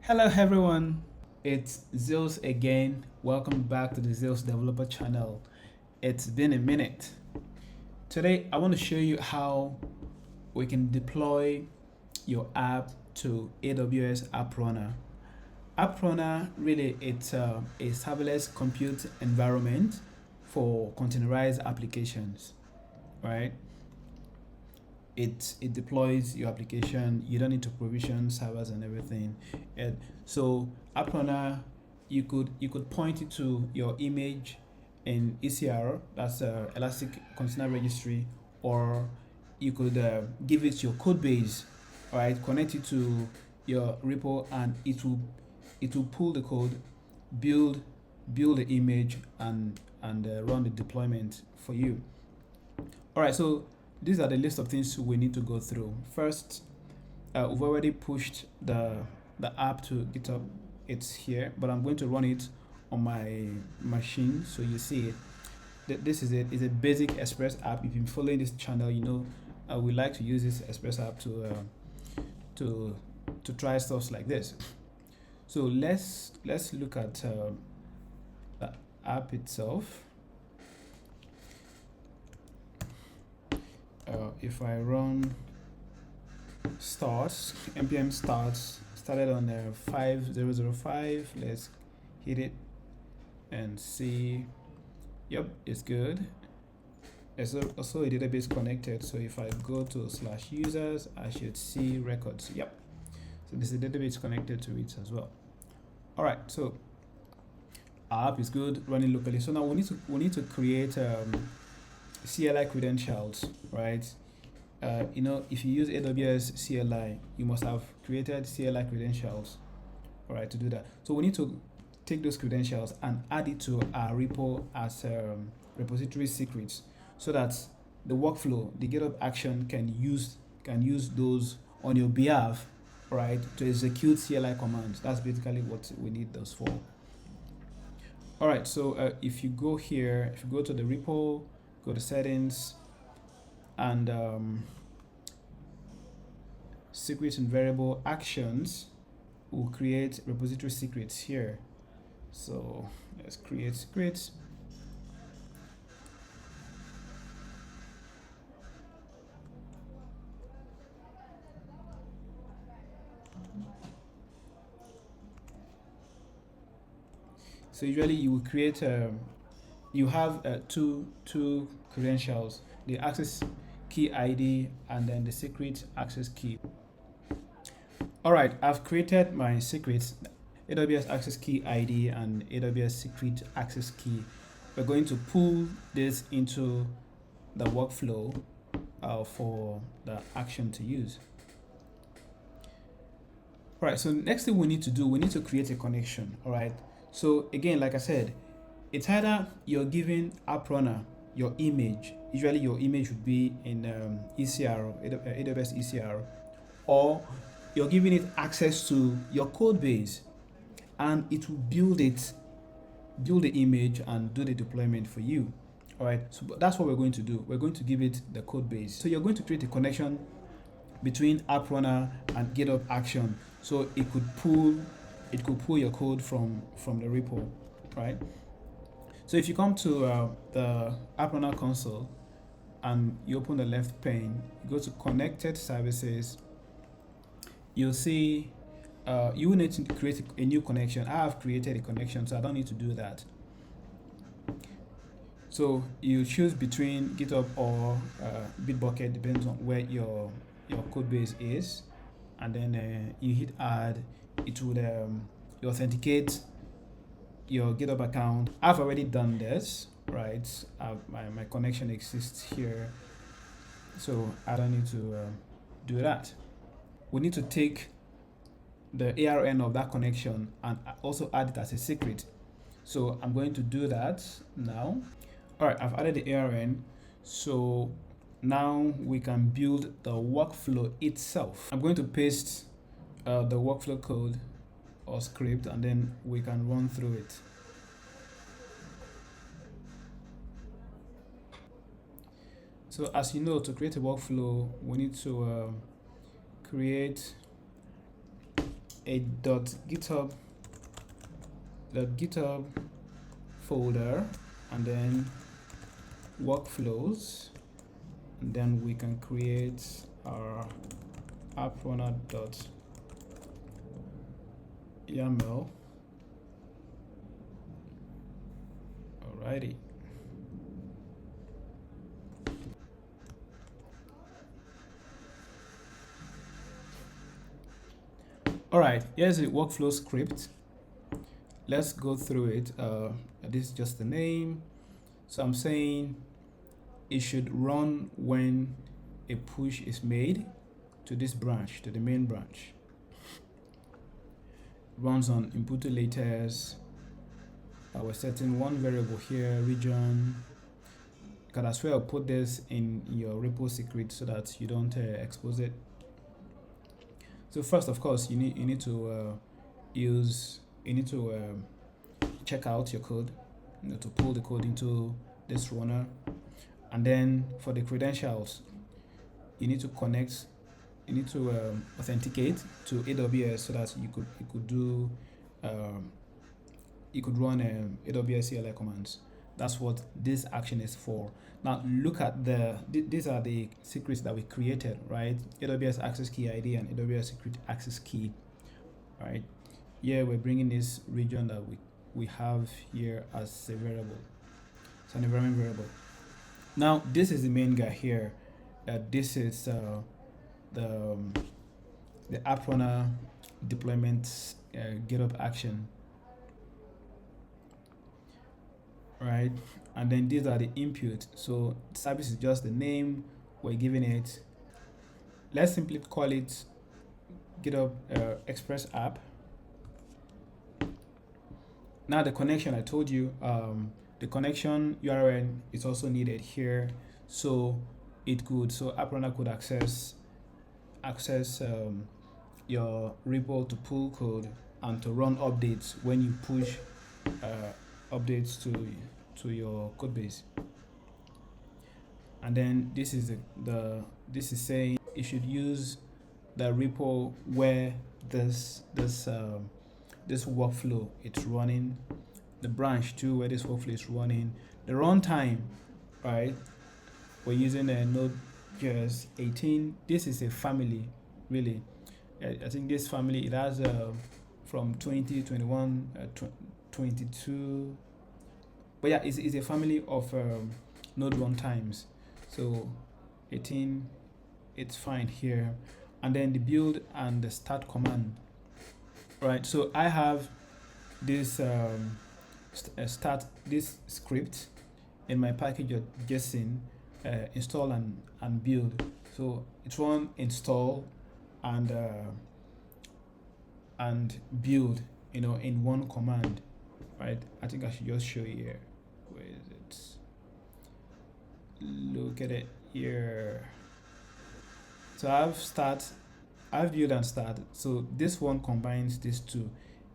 Hello everyone, it's Zeus again. Welcome back to the Zeus Developer channel. It's been a minute. Today I want to show you how we can deploy your app to AWS App Runner. App Runner really it's a serverless compute environment for containerized applications, right? It deploys your application. You don't need to provision servers and everything. And so App Runner, you could point it to your image in ECR, that's Elastic Container Registry, or you could give it your code base, right? Connect it to your repo, and it will pull the code, build the image, and run the deployment for you. All right, so these are the list of things we need to go through. First, we've already pushed the app to GitHub. It's here, but I'm going to run it on my machine so you see it. This is it. It's a basic Express app. If you've been following this channel, you know we like to use this Express app to try stuff like this. So let's look at the app itself. If I run starts, npm started on 5005. Let's hit it and see. Yep, it's good. There's also a database connected, so if I go to /users, I should see records. Yep, so this is a database connected to it as well. All right, so our app is good, running locally. So now we need to create CLI credentials, right? You know, if you use AWS CLI, you must have created CLI credentials, all right, to do that. So we need to take those credentials and add it to our repo as repository secrets, so that the workflow, the GitHub Action, can use those on your behalf, right, to execute CLI commands. That's basically what we need those for. All right, so if you go here, if you go to the repo, go to settings, and secrets and variable actions, we'll create repository secrets here. So let's create secrets. So usually you will create you have two credentials, the access key ID and then the secret access key. All right, I've created my secrets, AWS access key ID and AWS secret access key. We're going to pull this into the workflow for the action to use. All right, so next thing we need to do, we need to create a connection. All right, so again, like I said, it's either you're giving App Runner your image. Usually your image would be in ECR, AWS ECR, or you're giving it access to your code base, and it will build the image and do the deployment for you. All right, so that's what we're going to do. We're going to give it the code base. So you're going to create a connection between App Runner and GitHub Action, so it could pull your code from the repo, right? So if you come to the App Runner console and you open the left pane, you go to connected services, you'll see you will need to create a new connection. I have created a connection, so I don't need to do that. So you choose between GitHub or Bitbucket, depends on where your code base is, and then you hit add. It would you authenticate your GitHub account. I've already done this, right? My connection exists here, so I don't need to do that. We need to take the ARN of that connection and also add it as a secret. So I'm going to do that now. All right, I've added the ARN. So now we can build the workflow itself. I'm going to paste the workflow code or script, and then we can run through it. So as you know, to create a workflow, we need to create a .github folder, and then workflows, and then we can create our app-runner.yaml. Alrighty. Alright, here's the workflow script. Let's go through it. This is just the name. So I'm saying it should run when a push is made to this branch, to the main branch. Runs on input to latest. We're setting one variable here, region. You can as well put this in your repo secret so that you don't expose it. So first, of course, you need to check out your code, to pull the code into this runner, and then for the credentials, you need to authenticate to AWS so that you could run AWS CLI commands. That's what this action is for. Now look at these are the secrets that we created, right? AWS access key ID and AWS secret access key, right? Here we're bringing this region that we have here as a variable. It's an environment variable. Now this is the main guy here. This is the App Runner deployment GitHub Action, right? And then these are the input. So service is just the name we're giving it. Let's simply call it GitHub Express app. Now the connection, I told you, the connection URL is also needed here, so App Runner could access your repo to pull code and to run updates when you push updates to your code base. And then this is saying you should use the repo where this workflow it's running, the branch too where this workflow is running, the runtime, right? We're using a Node.js 18. This is a family, really. I think this family, it has from 20, 21, 22. But yeah, it's a family of node runtimes. So 18, it's fine here. And then the build and the start command. Right, so I have this this script in my package.json install and build. So it's one install and build, in one command, right? I think I should just show you here. Where is it? Look at it here. So I've build and start. So this one combines these two.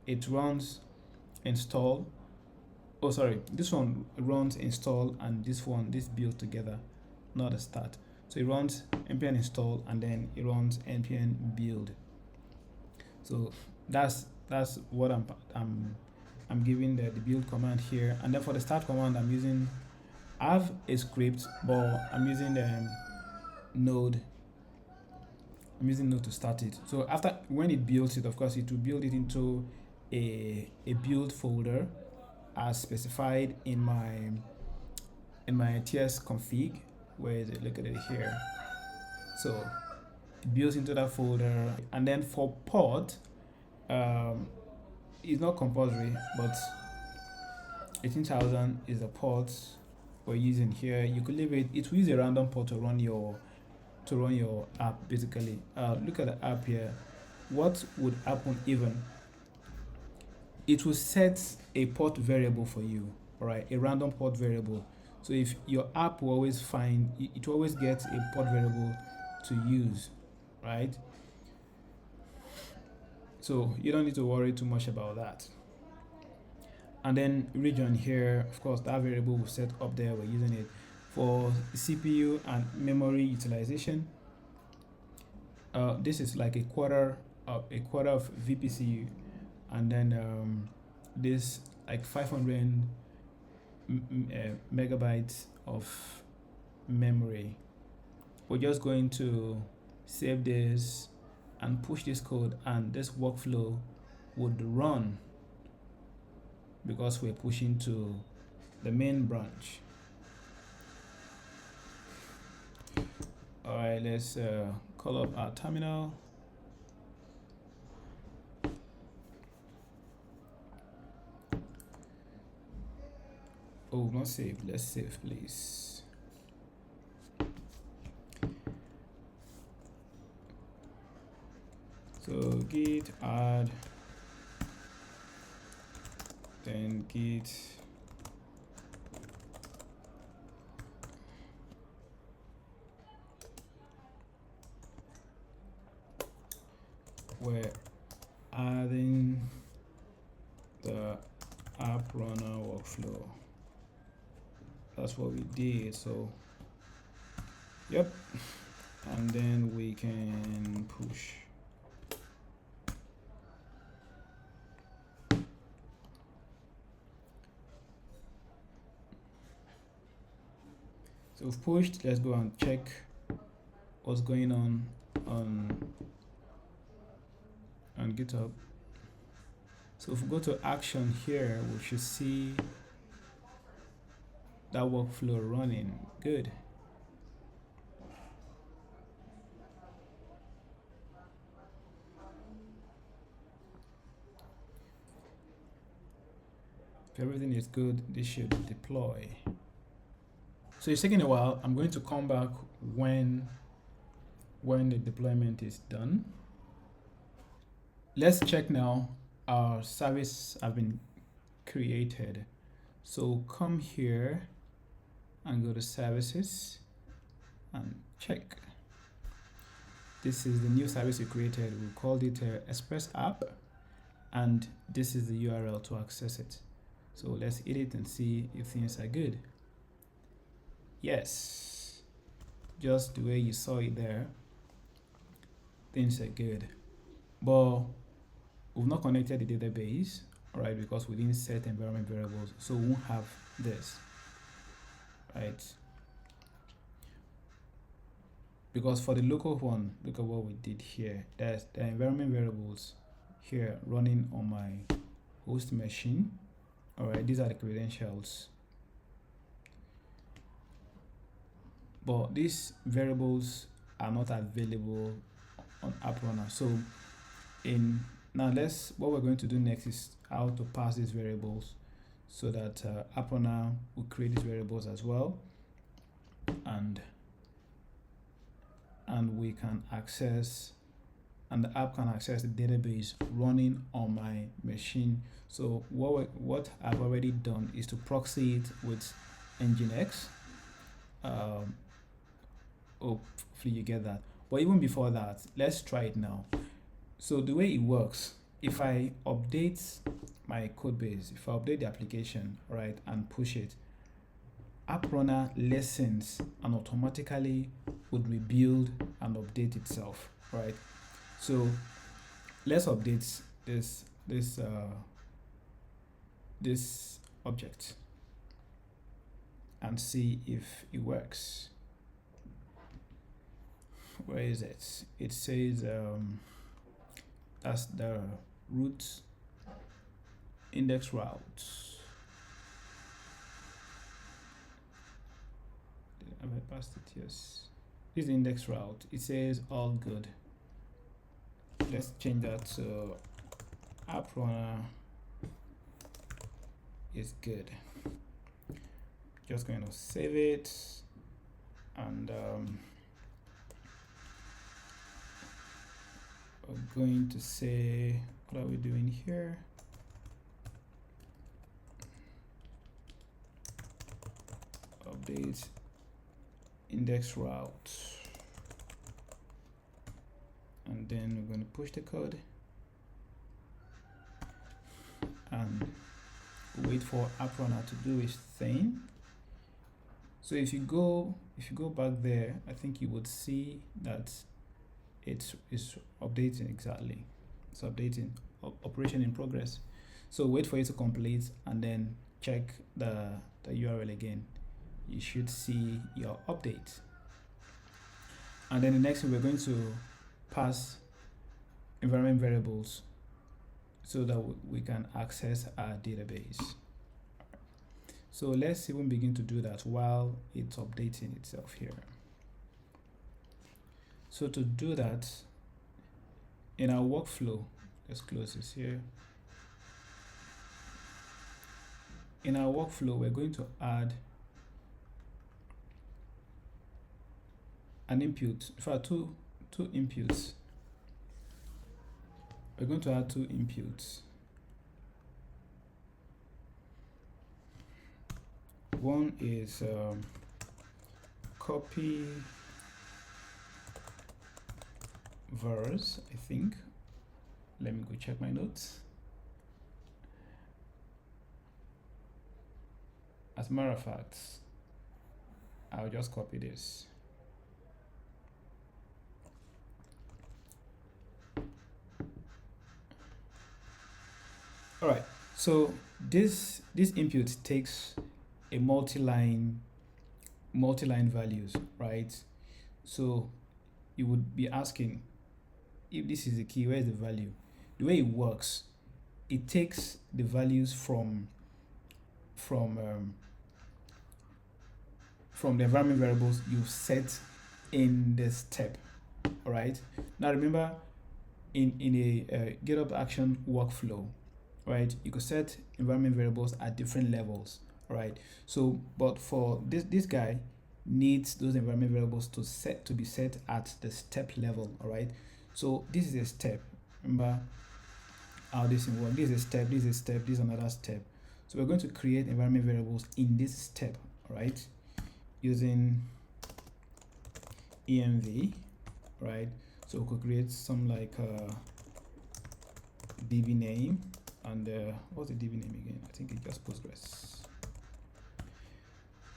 It runs install. Oh, sorry. This one runs install and this build together, not a start. So it runs npm install and then it runs npm build. So that's what I'm giving the build command here. And then for the start command, I have a script, but I'm using Node. I'm using Node to start it. So when it builds it, of course, it will build it into a build folder as specified in my TS config. Where is it? Look at it here. So it builds into that folder, and then for port, it's not compulsory, but 18,000 is the port we're using here. You could leave it. It will use a random port to run your app, basically. Look at the app here. What would happen even? It will set a port variable for you, all right? A random port variable. So if your app will always it will always get a port variable to use, right? So you don't need to worry too much about that. And then region here, of course, that variable will set up there. We're using it for CPU and memory utilization. This is like a quarter a quarter of VPCU, and then this like 500 megabytes of memory. We're just going to save this and push this code, and this workflow would run because we're pushing to the main branch. All right, let's call up our terminal. Oh, not save. Let's save, please. So git add, then git we're adding the app runner workflow. That's what we did. So yep, and then we can push. So we've pushed. Let's go and check what's going on GitHub. So if we go to action here, we should see that workflow running. Good. If everything is good, this should deploy. So it's taking a while. I'm going to come back when the deployment is done. Let's check now. Our service have been created. So come here and go to services and check. This is the new service we created. We called it Express app, and this is the URL to access it. So let's hit it and see if things are good. Yes, just the way you saw it there, things are good. But we've not connected the database, all right, because we didn't set environment variables, so we won't have this, right? Because for the local one, look at what we did here. There's the environment variables here running on my host machine. All right, these are the credentials. But these variables are not available on App Runner. So what we're going to do next is how to pass these variables so that App Runner will create these variables as well, and we can access, and the app can access the database running on my machine. So what I've already done is to proxy it with Nginx. Hopefully you get that. But even before that, let's try it now. So the way it works, if I update my code base, if I update the application, right, and push it, App Runner listens and automatically would rebuild and update itself, right? So let's update this object and see if it works. Where is it? It says that's the root index route. Have I passed it? Yes. This is the index route. It says all good. Let's change that to App Runner is good. Just going to save it, and we're going to say, what are we doing here? Update index route, and then we're going to push the code and wait for App Runner to do its thing. So if you go back there, I think you would see that it's updating exactly. It's updating. Operation in progress. So wait for it to complete and then check the URL again. You should see your update. And then the next thing, we're going to pass environment variables so that we can access our database. So let's even begin to do that while it's updating itself here. So to do that, in our workflow, let's close this here. In our workflow, we're going to add an input. In fact, two inputs. We're going to add two inputs. One is copy verse, I think. Let me go check my notes. As a matter of fact, I'll just copy this. All right, so this input takes a multi-line values, right? So you would be asking, if this is the key, where is the value? The way it works, it takes the values from the environment variables you've set in the step. All right. Now remember, in a GitHub Action workflow, right, you could set environment variables at different levels. All right. So, but for this guy needs those environment variables to be set at the step level. All right. So this is a step. Remember how this works. This is a step. This is a step. This is another step. So we're going to create environment variables in this step. All right, using env, right? So we could create some like db name, and what's the db name again? I think it's just Postgres.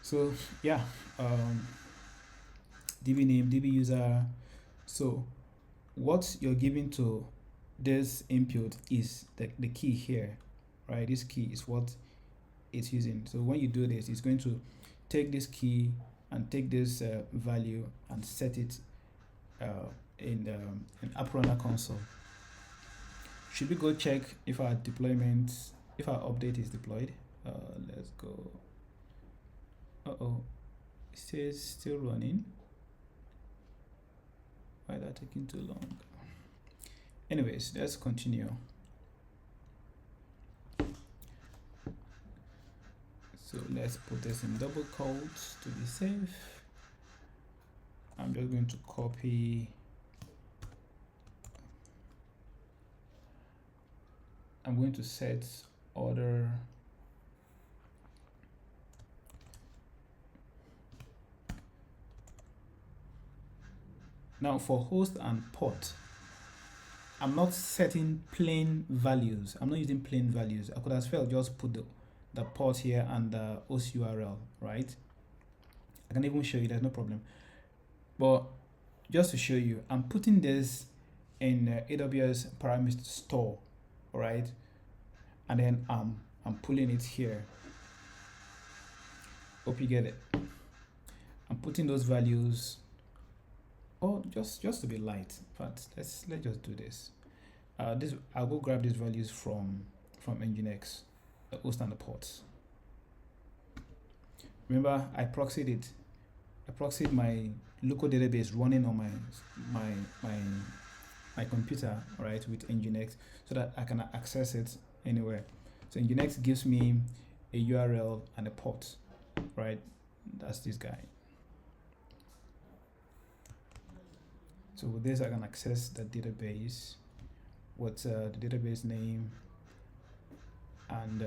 So yeah, db name, db user. So what you're giving to this input is the key here, right? This key is what it's using. So when you do this, it's going to take this key and take this value and set it in App Runner console. Should we go check if our deployment, if our update is deployed? Let's go. It says still running. Why is that taking too long? Anyways, let's continue. So let's put this in double quotes to be safe. I'm just going to copy. I'm going to set order. Now for host and port, I'm not setting plain values. I'm not using plain values. I could as well just put the port here and the host URL, right? I can even show you, there's no problem. But just to show you, I'm putting this in AWS parameter store, right? And then I'm pulling it here. Hope you get it. I'm putting those values. Oh, just to be light, but let's just do this. I'll go grab these values from Nginx, the host and the ports. Remember, I proxied it. I proxied my local database running on my computer, right, with Nginx, so that I can access it anywhere. So Nginx gives me a URL and a port, right? That's this guy. So with this, I can access the database. What's the database name? And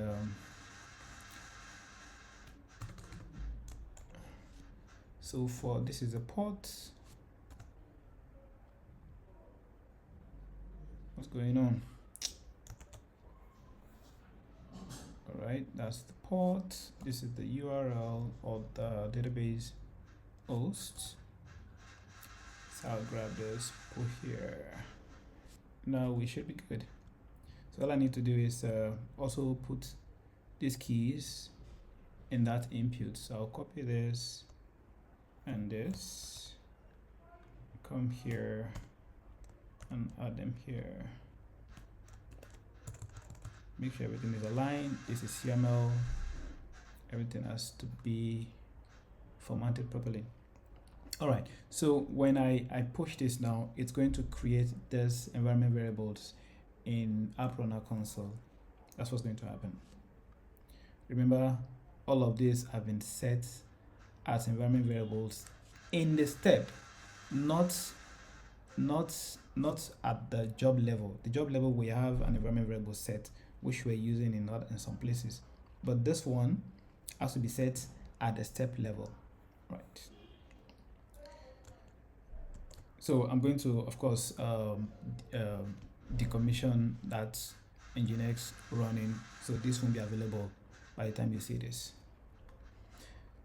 so for this is a port. What's going on? All right, that's the port. This is the URL of the database host. So I'll grab this, put here. now we should be good. So all I need to do is also put these keys in that input. So I'll copy this and this, come here and add them here. Make sure everything is aligned. This is YAML. Everything has to be formatted properly. All right, so when I push this now, it's going to create this environment variables in App Runner console. That's what's going to happen. Remember, all of these have been set as environment variables in the step, not at the job level. The job level, we have an environment variable set, which we're using in some places, but this one has to be set at the step level, right? So I'm going to, of course, decommission that Nginx running, so this won't be available by the time you see this.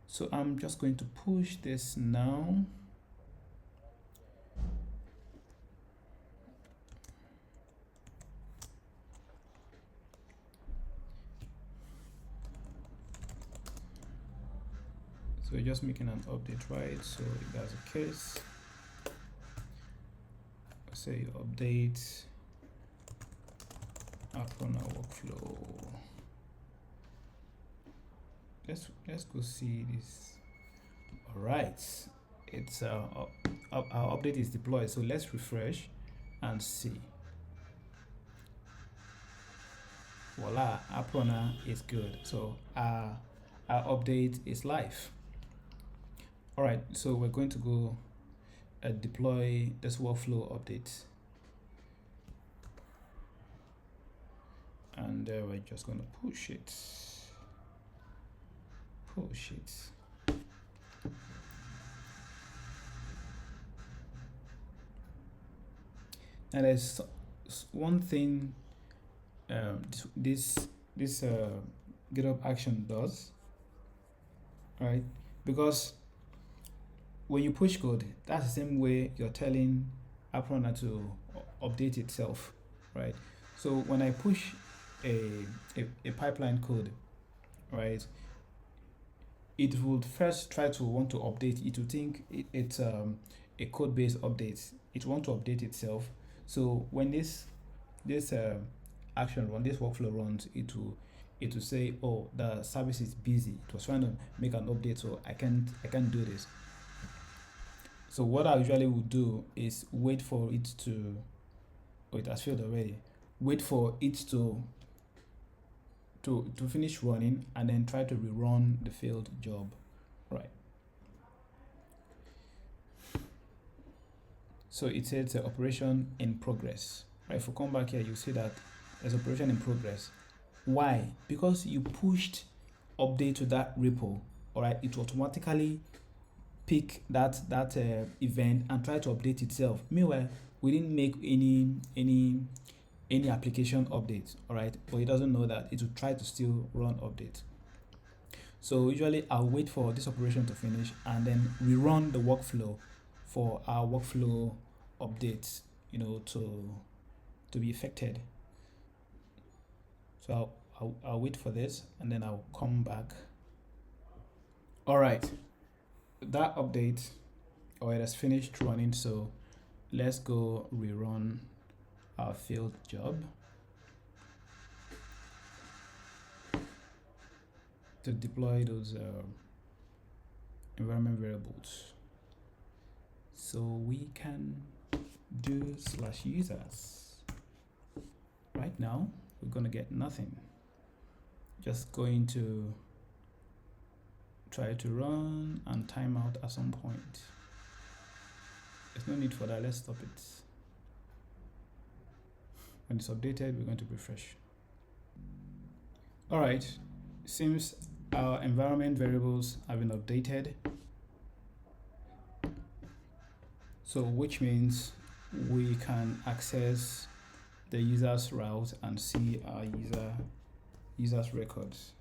So I'm just going to push this now. So just making an update, right? So if that's the case, say update App Runner workflow. Let's go see this. All right, it's our update is deployed. So let's refresh and see. Voila, App Runner is good. So our update is live. All right, so we're going to go deploy this workflow update, and we're just going to push it. And there's one thing this GitHub Action does, right? Because when you push code, that's the same way you're telling App Runner to update itself, right? So when I push a pipeline code, right, it would first try to want to update. It will think it's a code-based update. It want to update itself. So when this action run, this workflow runs, it will say, oh, the service is busy. It was trying to make an update, so I can't do this. So what I usually would do is wait for it to, oh, it has failed already. Wait for it to finish running and then try to rerun the failed job, right? So it says operation in progress, right? If we come back here, you see that there's operation in progress. Why? Because you pushed update to that repo, all right? It automatically pick that event and try to update itself. Meanwhile, we didn't make any application updates, all right? But it doesn't know that. It will try to still run update. So usually I'll wait for this operation to finish and then rerun the workflow for our workflow updates, you know, to be affected. So I'll wait for this and then I'll come back. All right, that update, it has finished running. So let's go rerun our failed job to deploy those environment variables. So we can do /users. Right now, we're gonna get nothing. Just going to try to run and time out at some point. There's no need for that. Let's stop it. When it's updated, we're going to refresh. All right, seems our environment variables have been updated. So which means we can access the user's route and see our user's records.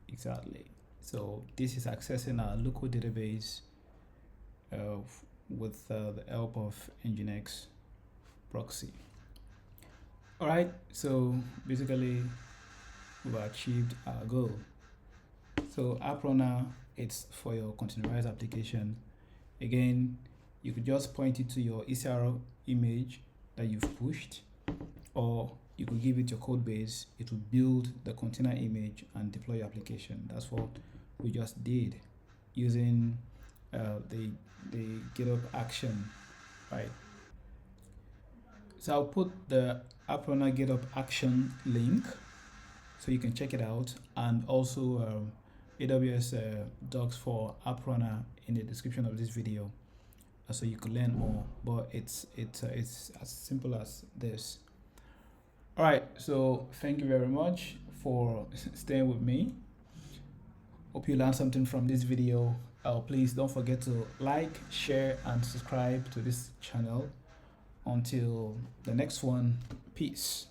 Exactly. So this is accessing our local database with the help of Nginx proxy. All right, so basically we've achieved our goal. So App Runner, it's for your containerized application. Again, you could just point it to your ECR image that you've pushed, or you could give it your code base. It will build the container image and deploy your application. That's what we just did using the GitHub Action, right? So I'll put the App Runner GitHub Action link so you can check it out, and also AWS docs for App Runner in the description of this video, so you can learn more. But it's as simple as this. All right, so thank you very much for staying with me. Hope you learned something from this video. Please don't forget to like, share, and subscribe to this channel. Until the next one, peace.